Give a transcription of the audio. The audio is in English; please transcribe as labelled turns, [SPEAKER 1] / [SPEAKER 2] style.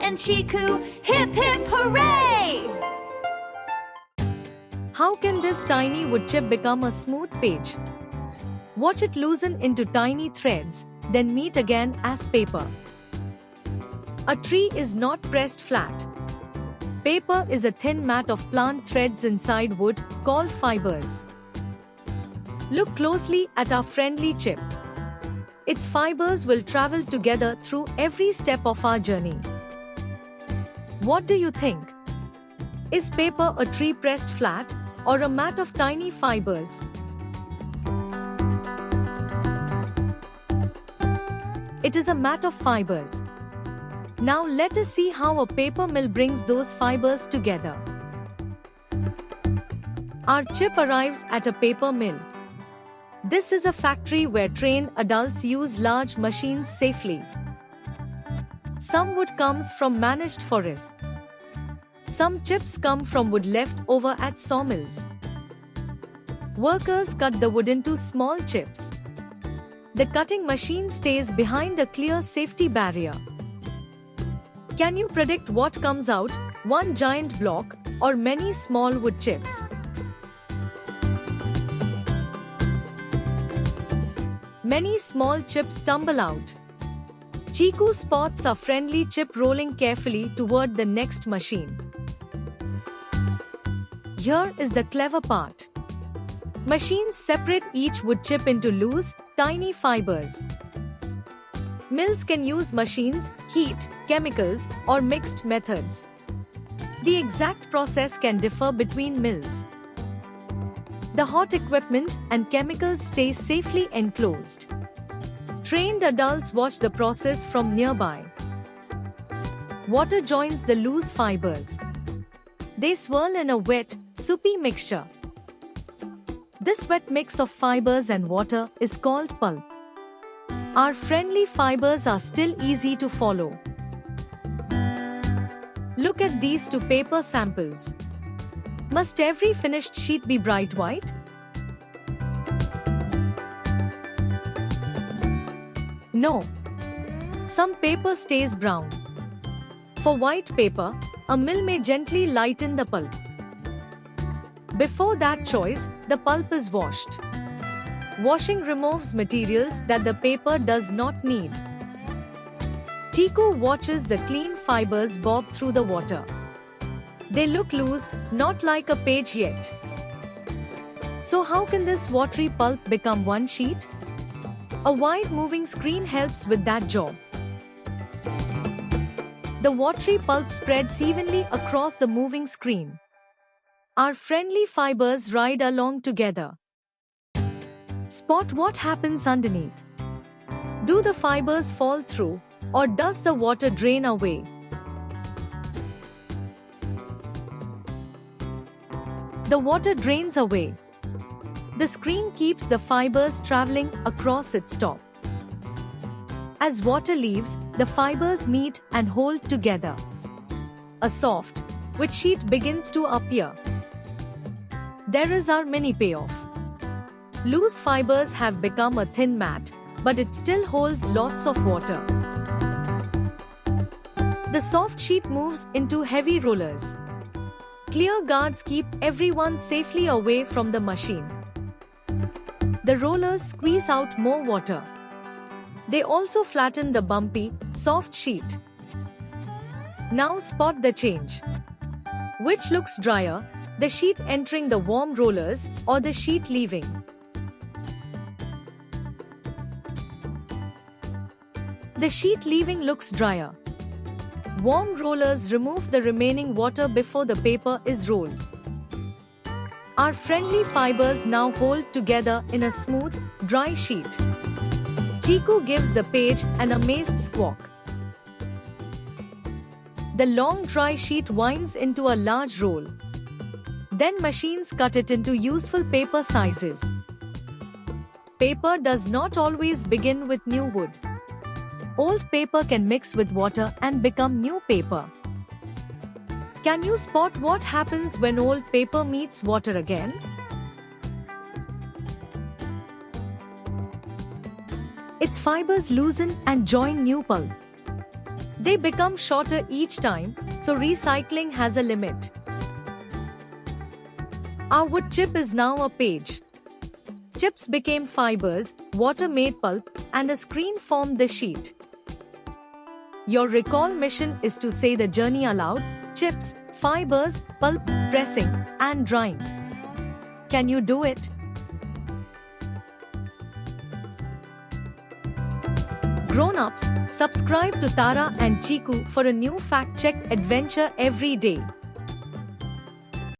[SPEAKER 1] and Chiku. Hip hip hooray!
[SPEAKER 2] How can this tiny wood chip become a smooth page? Watch it loosen into tiny threads, then meet again as paper. A tree is not pressed flat. Paper is a thin mat of plant threads inside wood, called fibers. Look closely at our friendly chip. Its fibers will travel together through every step of our journey. What do you think? Is paper a tree pressed flat, or a mat of tiny fibers? It is a mat of fibers. Now let us see how a paper mill brings those fibers together. Our chip arrives at a paper mill. This is a factory where trained adults use large machines safely. Some wood comes from managed forests. Some chips come from wood left over at sawmills. Workers cut the wood into small chips. The cutting machine stays behind a clear safety barrier. Can you predict what comes out, one giant block or many small wood chips? Many small chips tumble out. Chiku spots a friendly chip rolling carefully toward the next machine. Here is the clever part. Machines separate each wood chip into loose, tiny fibers. Mills can use machines, heat, chemicals, or mixed methods. The exact process can differ between mills. The hot equipment and chemicals stay safely enclosed. Trained adults watch the process from nearby. Water joins the loose fibers. They swirl in a wet, soupy mixture. This wet mix of fibers and water is called pulp. Our friendly fibers are still easy to follow. Look at these two paper samples. Must every finished sheet be bright white? No. Some paper stays brown. For white paper, a mill may gently lighten the pulp. Before that choice, the pulp is washed. Washing removes materials that the paper does not need. Chiku watches the clean fibers bob through the water. They look loose, not like a page yet. So how can this watery pulp become one sheet? A wide moving screen helps with that job. The watery pulp spreads evenly across the moving screen. Our friendly fibers ride along together. Spot what happens underneath. Do the fibers fall through, or does the water drain away? The water drains away. The screen keeps the fibers traveling across its top. As water leaves, the fibers meet and hold together. A soft, wet sheet begins to appear. There is our mini payoff. Loose fibers have become a thin mat, but it still holds lots of water. The soft sheet moves into heavy rollers. Clear guards keep everyone safely away from the machine. The rollers squeeze out more water. They also flatten the bumpy, soft sheet. Now spot the change. Which looks drier, the sheet entering the warm rollers or the sheet leaving? The sheet leaving looks drier. Warm rollers remove the remaining water before the paper is rolled. Our friendly fibers now hold together in a smooth, dry sheet. Chiku gives the page an amazed squawk. The long dry sheet winds into a large roll. Then machines cut it into useful paper sizes. Paper does not always begin with new wood. Old paper can mix with water and become new paper. Can you spot what happens when old paper meets water again? Its fibers loosen and join new pulp. They become shorter each time, so recycling has a limit. Our wood chip is now a page. Chips became fibers, water made pulp, and a screen formed the sheet. Your recall mission is to say the journey aloud: chips, fibers, pulp, pressing, and drying. Can you do it? Grown-ups, subscribe to Tara and Chiku for a new fact-check adventure every day.